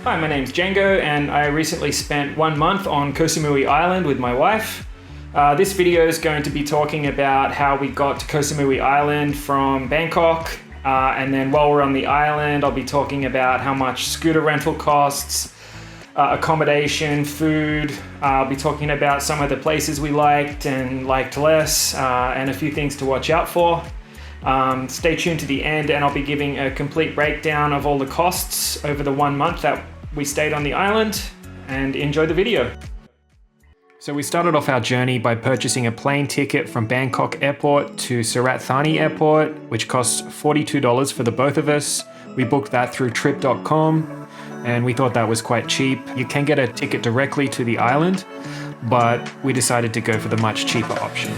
Hi, my name's Django and I recently spent 1 month on Koh Samui Island with my wife. This video is going to be talking about how we got to Koh Samui Island from Bangkok. And then while we're on the island, I'll be talking about how much scooter rental costs, accommodation, food. I'll be talking about some of the places we liked and liked less, and a few things to watch out for. Stay tuned to the end and I'll be giving a complete breakdown of all the costs over the 1 month that we stayed on the island, and enjoy the video. So we started off our journey by purchasing a plane ticket from Bangkok Airport to Surat Thani Airport, which costs $42 for the both of us. We booked that through trip.com and we thought that was quite cheap. You can get a ticket directly to the island, but we decided to go for the much cheaper option.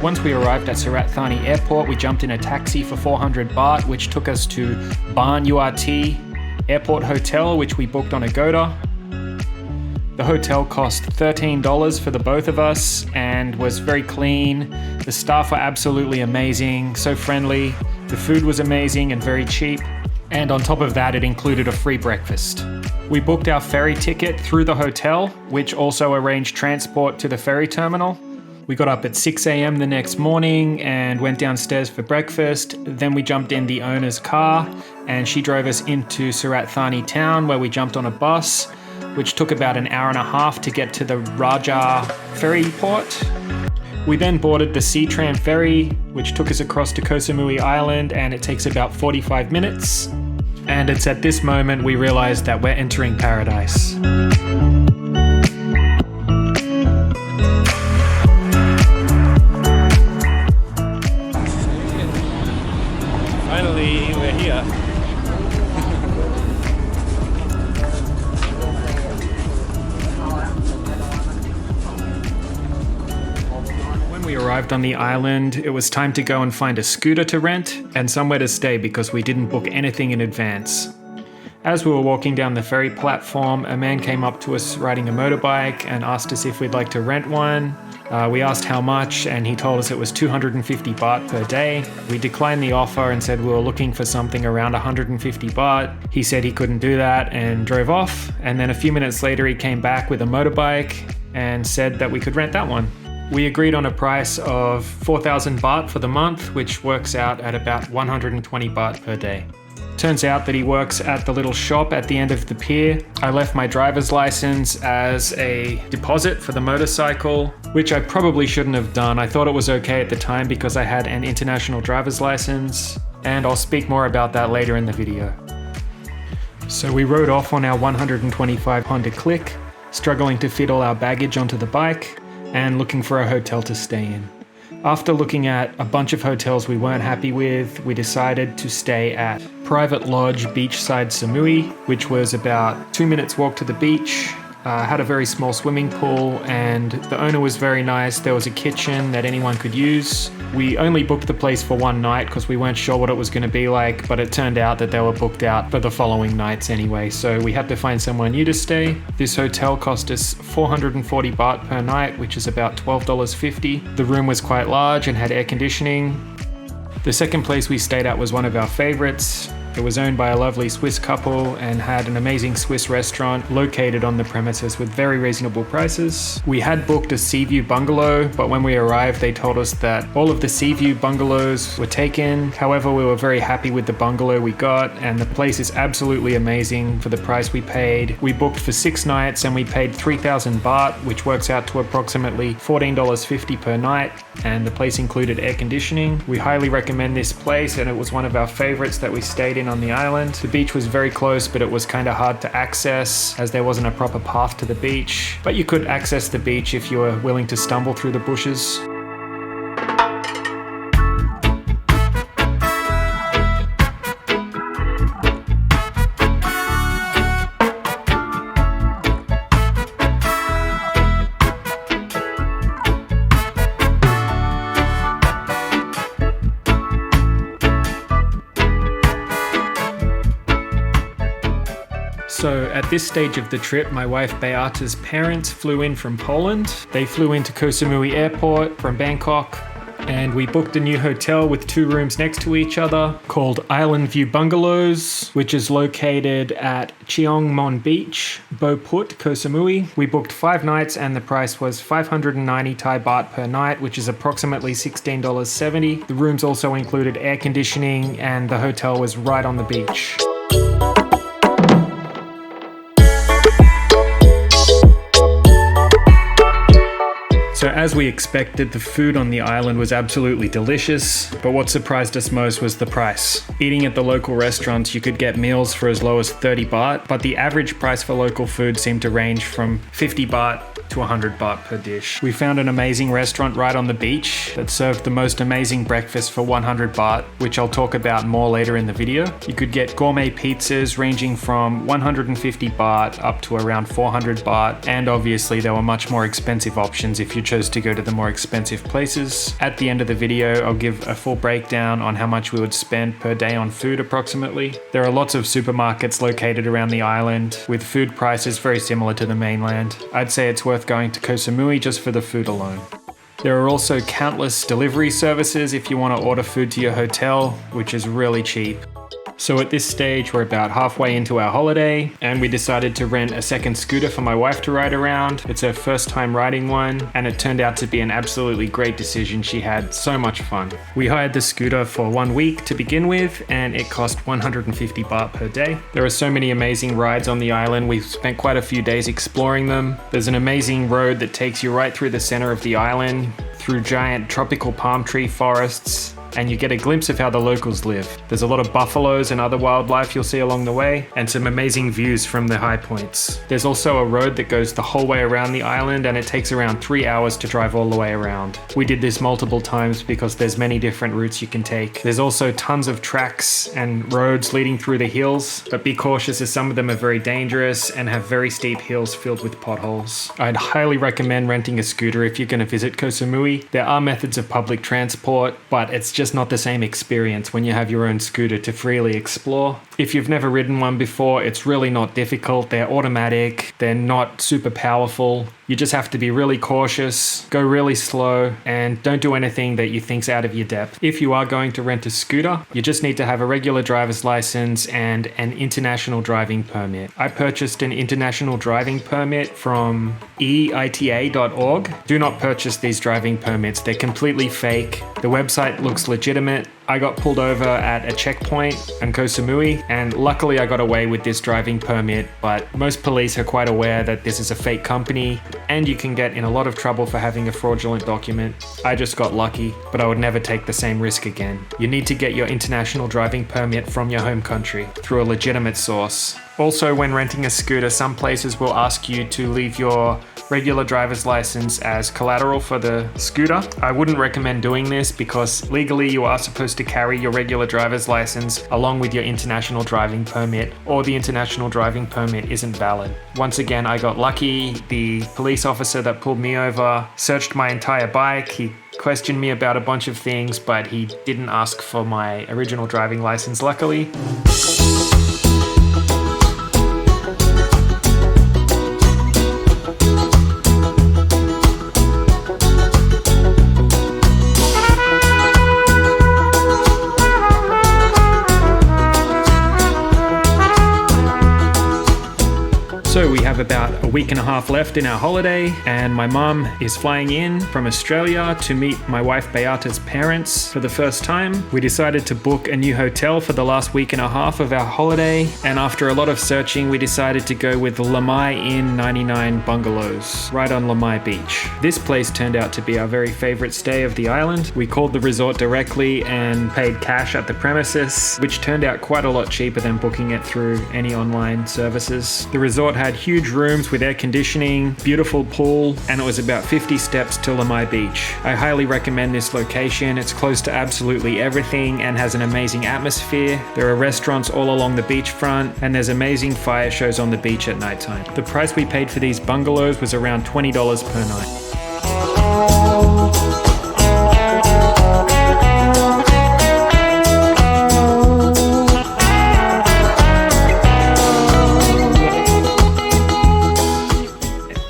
Once we arrived at Surat Thani Airport, we jumped in a taxi for 400 baht, which took us to Ban URT Airport Hotel, which we booked on Agoda. The hotel cost $13 for the both of us and was very clean. The staff were absolutely amazing, so friendly. The food was amazing and very cheap. And on top of that, it included a free breakfast. We booked our ferry ticket through the hotel, which also arranged transport to the ferry terminal. We got up at 6 a.m. the next morning and went downstairs for breakfast. Then we jumped in the owner's car and she drove us into Surat Thani town, where we jumped on a bus, which took about an hour and a half to get to the Raja ferry port. We then boarded the Sea Tram ferry, which took us across to Koh Samui Island, and it takes about 45 minutes. And it's at this moment we realized that we're entering paradise. Finally, we're here. When we arrived on the island, it was time to go and find a scooter to rent and somewhere to stay because we didn't book anything in advance. As we were walking down the ferry platform, a man came up to us riding a motorbike and asked us if we'd like to rent one. We asked how much and he told us it was 250 baht per day. We declined the offer and said we were looking for something around 150 baht. He said he couldn't do that and drove off. And then a few minutes later he came back with a motorbike and said that we could rent that one. We agreed on a price of 4,000 baht for the month, which works out at about 120 baht per day. Turns out that he works at the little shop at the end of the pier. I left my driver's license as a deposit for the motorcycle, which I probably shouldn't have done. I thought it was okay at the time because I had an international driver's license, and I'll speak more about that later in the video. So we rode off on our 125 Honda Click, struggling to fit all our baggage onto the bike and looking for a hotel to stay in. After looking at a bunch of hotels we weren't happy with, we decided to stay at Private Lodge Beachside Samui, which was about 2 minutes walk to the beach. Had a very small swimming pool and the owner was very nice. There was a kitchen that anyone could use. We only booked the place for one night because we weren't sure what it was going to be like, but it turned out that they were booked out for the following nights anyway, so we had to find somewhere new to stay. This hotel cost us 440 baht per night, which is about $12.50. The room was quite large and had air conditioning. The second place we stayed at was one of our favorites. It was owned by a lovely Swiss couple and had an amazing Swiss restaurant located on the premises with very reasonable prices. We had booked a sea view bungalow, but when we arrived they told us that all of the sea view bungalows were taken. However, we were very happy with the bungalow we got and the place is absolutely amazing for the price we paid. We booked for 6 nights and we paid 3,000 baht, which works out to approximately $14.50 per night, and the place included air conditioning. We highly recommend this place and it was one of our favorites that we stayed in on the island. The beach was very close, but it was kind of hard to access as there wasn't a proper path to the beach. But you could access the beach if you were willing to stumble through the bushes. So at this stage of the trip, my wife Beata's parents flew in from Poland. They flew into Koh Samui Airport from Bangkok. and we booked a new hotel with 2 rooms next to each other called Island View Bungalows, which is located at Cheong Mon Beach, Bo Put, Koh Samui. We booked 5 nights and the price was 590 Thai baht per night, which is approximately $16.70. The rooms also included air conditioning and the hotel was right on the beach. So as we expected, the food on the island was absolutely delicious, but what surprised us most was the price. Eating at the local restaurants, you could get meals for as low as 30 baht, but the average price for local food seemed to range from 50 baht to 100 baht per dish. We found an amazing restaurant right on the beach that served the most amazing breakfast for 100 baht, which I'll talk about more later in the video. You could get gourmet pizzas ranging from 150 baht up to around 400 baht, and obviously there were much more expensive options if you chose to go to the more expensive places. At the end of the video, I'll give a full breakdown on how much we would spend per day on food approximately. There are lots of supermarkets located around the island with food prices very similar to the mainland. I'd say it's worth going to Koh Samui just for the food alone. There are also countless delivery services if you want to order food to your hotel, which is really cheap. So at this stage, we're about halfway into our holiday and we decided to rent a second scooter for my wife to ride around. It's her first time riding one and it turned out to be an absolutely great decision. She had so much fun. We hired the scooter for 1 week to begin with and it cost 150 baht per day. There are so many amazing rides on the island. We've spent quite a few days exploring them. There's an amazing road that takes you right through the center of the island, through giant tropical palm tree forests, and you get a glimpse of how the locals live. There's a lot of buffaloes and other wildlife you'll see along the way, and some amazing views from the high points. There's also a road that goes the whole way around the island, and it takes around 3 hours to drive all the way around. We did this multiple times because there's many different routes you can take. There's also tons of tracks and roads leading through the hills, but be cautious as some of them are very dangerous and have very steep hills filled with potholes. I'd highly recommend renting a scooter if you're going to visit Koh Samui. There are methods of public transport, but it's just not the same experience when you have your own scooter to freely explore. If you've never ridden one before, it's really not difficult. They're automatic, they're not super powerful. You just have to be really cautious, go really slow, and don't do anything that you think's out of your depth. If you are going to rent a scooter, you just need to have a regular driver's license and an international driving permit. I purchased an international driving permit from eita.org. Do not purchase these driving permits. They're completely fake. The website looks legitimate. I got pulled over at a checkpoint in Koh Samui, and luckily I got away with this driving permit, but most police are quite aware that this is a fake company and you can get in a lot of trouble for having a fraudulent document. I just got lucky, but I would never take the same risk again. You need to get your international driving permit from your home country through a legitimate source. Also, when renting a scooter, some places will ask you to leave your regular driver's license as collateral for the scooter. I wouldn't recommend doing this because legally you are supposed to carry your regular driver's license along with your international driving permit, or the international driving permit isn't valid. Once again, I got lucky. The police officer that pulled me over searched my entire bike. He questioned me about a bunch of things, but he didn't ask for my original driving license, luckily. So we have about a week and a half left in our holiday, and my mum is flying in from Australia to meet my wife Beata's parents for the first time. We decided to book a new hotel for the last week and a half of our holiday, and after a lot of searching we decided to go with Lamai Inn 99 Bungalows right on Lamai Beach. This place turned out to be our very favorite stay of the island. We called the resort directly and paid cash at the premises, which turned out quite a lot cheaper than booking it through any online services. The resort had huge rooms with air conditioning, beautiful pool, and it was about 50 steps to Lamai Beach. I highly recommend this location. It's close to absolutely everything and has an amazing atmosphere. There are restaurants all along the beachfront, and there's amazing fire shows on the beach at nighttime. The price we paid for these bungalows was around $20 per night.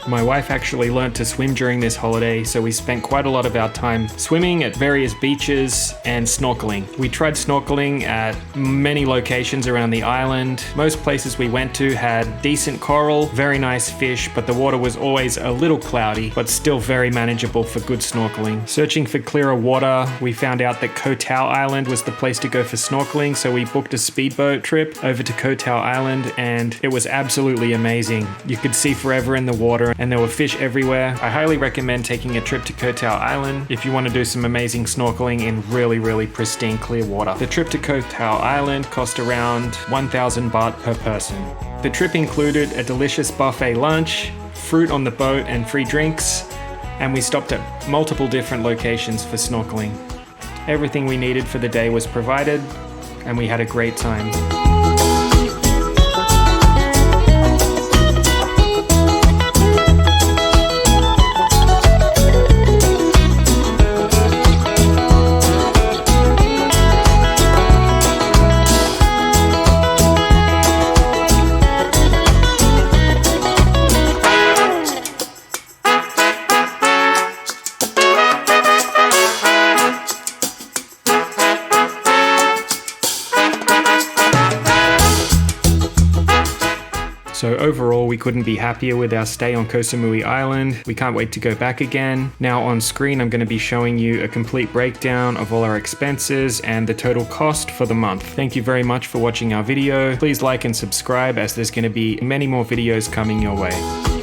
My wife actually learnt to swim during this holiday, so we spent quite a lot of our time swimming at various beaches and snorkeling. We tried snorkeling at many locations around the island. Most places we went to had decent coral, very nice fish, but the water was always a little cloudy, but still very manageable for good snorkeling. Searching for clearer water, we found out that Koh Tao Island was the place to go for snorkeling, so we booked a speedboat trip over to Koh Tao Island, and it was absolutely amazing. You could see forever in the water, and there were fish everywhere. I highly recommend taking a trip to Koh Tao Island if you want to do some amazing snorkeling in really pristine clear water. The trip to Koh Tao Island cost around 1,000 baht per person. The trip included a delicious buffet lunch, fruit on the boat and free drinks, and we stopped at multiple different locations for snorkeling. Everything we needed for the day was provided, and we had a great time. So overall, we couldn't be happier with our stay on Koh Samui Island. We can't wait to go back again. Now on screen, I'm going to be showing you a complete breakdown of all our expenses and the total cost for the month. Thank you very much for watching our video. Please like and subscribe, as there's going to be many more videos coming your way.